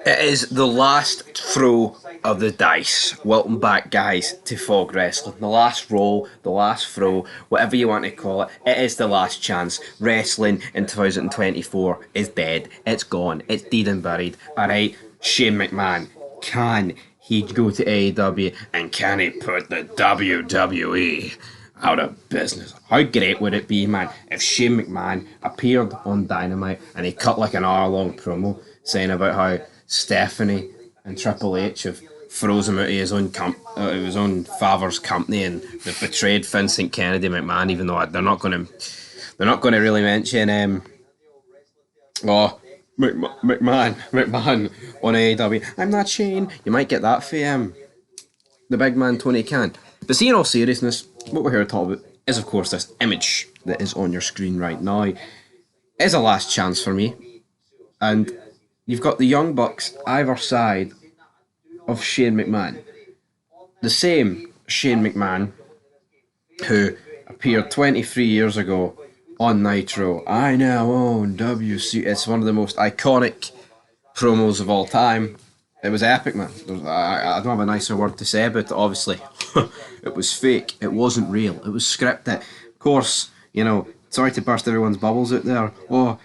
It is the last throw of the dice. Welcome back, guys, to Fog Wrestling. The last roll, the last throw, whatever you want to call it. It is the last chance. Wrestling in 2024 is dead. It's gone. It's dead and buried. Alright, Shane McMahon. Can he go to AEW and can he put the WWE out of business? How great would it be, man, if Shane McMahon appeared on Dynamite and he cut like an hour long promo saying about how Stephanie and Triple H have froze him out of his own father's company, and they've betrayed Vincent Kennedy McMahon, even though they're not going to really mention oh McMahon on AEW. I'm not Shane. You might get that for the big man Tony Khan. But see, in all seriousness, what we're here to talk about is, of course, this image that is on your screen right now. It is a last chance for me, and you've got the Young Bucks either side of Shane McMahon. The same Shane McMahon who appeared 23 years ago on Nitro. I now own WC. It's one of the most iconic promos of all time. It was epic, man. I don't have a nicer word to say about it, obviously. It was fake. It wasn't real. It was scripted. Of course, sorry to burst everyone's bubbles out there. Oh,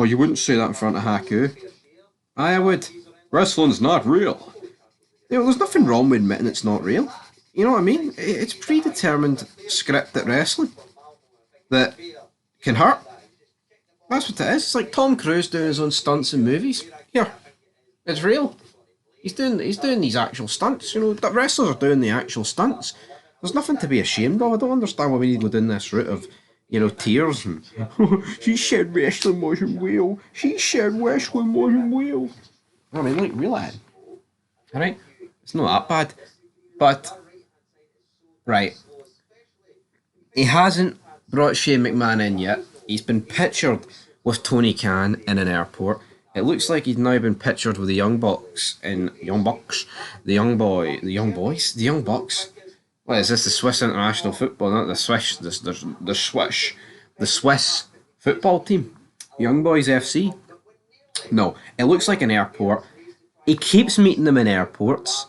you wouldn't say that in front of Haku. I would. Wrestling's not real. There's nothing wrong with admitting it's not real. You know what I mean? It's predetermined scripted wrestling that can hurt. That's what it is. It's like Tom Cruise doing his own stunts in movies. Here, it's real. He's doing these actual stunts. The wrestlers are doing the actual stunts. There's nothing to be ashamed of. I don't understand why we need to go down this route of, tears and she said wrestling wasn't real. She said wrestling wasn't real. I mean, like, relax. Alright? It's not that bad. But, right. He hasn't brought Shane McMahon in yet. He's been pictured with Tony Khan in an airport. It looks like he's now been pictured with the Young Bucks the Young Bucks. What is this? The Swiss international football, not the Swiss, the Swiss football team, Young Boys FC. No, it looks like an airport. He keeps meeting them in airports.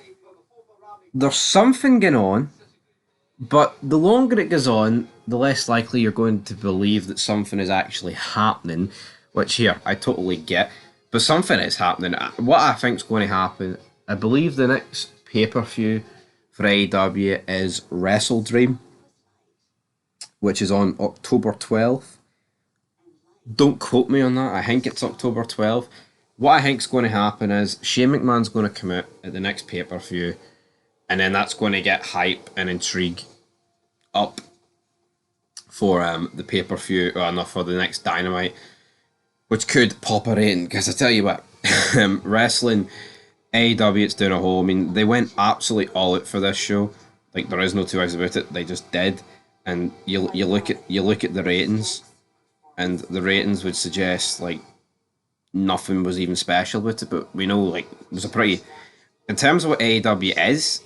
There's something going on, but the longer it goes on, the less likely you're going to believe that something is actually happening. Which here I totally get. But something is happening. What I think is going to happen, I believe the next pay-per-view for AEW is Wrestle Dream, which is on October 12th. Don't quote me on that. I think it's October 12th. What I think is going to happen is Shane McMahon's going to come out at the next pay-per-view, and then that's going to get hype and intrigue up for the pay-per-view, or not, for the next Dynamite, which could pop a rating, because I tell you what, wrestling, AEW, it's doing a hole. I mean, they went absolutely all out for this show. Like, there is no two ways about it. They just did. And you look at the ratings, and the ratings would suggest like nothing was even special with it. But we know, like, it was a pretty, in terms of what AEW is,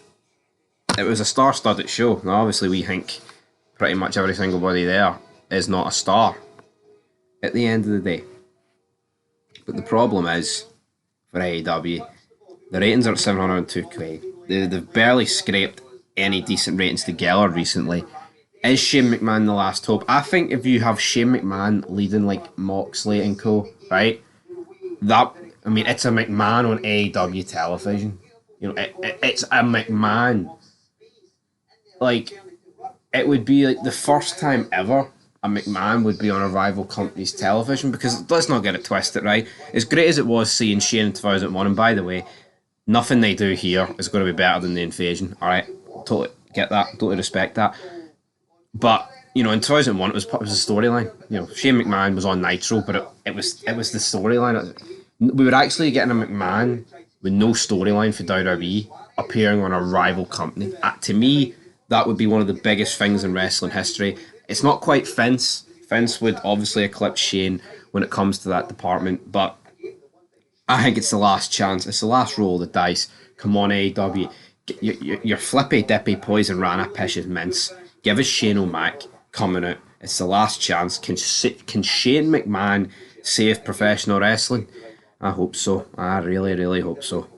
it was a star-studded show. Now, obviously, we think pretty much every single body there is not a star at the end of the day. But the problem is, for AEW, the ratings are at 702k. They've barely scraped any decent ratings together recently. Is Shane McMahon the last hope? I think if you have Shane McMahon leading like Moxley and co, right? It's a McMahon on AEW television. It's a McMahon. Like, it would be like the first time ever a McMahon would be on a rival company's television, because let's not get it twisted, right? As great as it was seeing Shane in 2001, and by the way, nothing they do here is going to be better than the Invasion, alright? Totally get that, totally respect that. But, in 2001, it was a storyline. Shane McMahon was on Nitro, but it was the storyline. We were actually getting a McMahon with no storyline for WWE appearing on a rival company. To me, that would be one of the biggest things in wrestling history. It's not quite Vince. Vince would obviously eclipse Shane when it comes to that department, but I think it's the last chance. It's the last roll of the dice. Come on, AEW. Your flippy dippy poison rana pish is mince. Give us Shane O'Mac coming out. It's the last chance. Can Shane McMahon save professional wrestling? I hope so. I really, really hope so.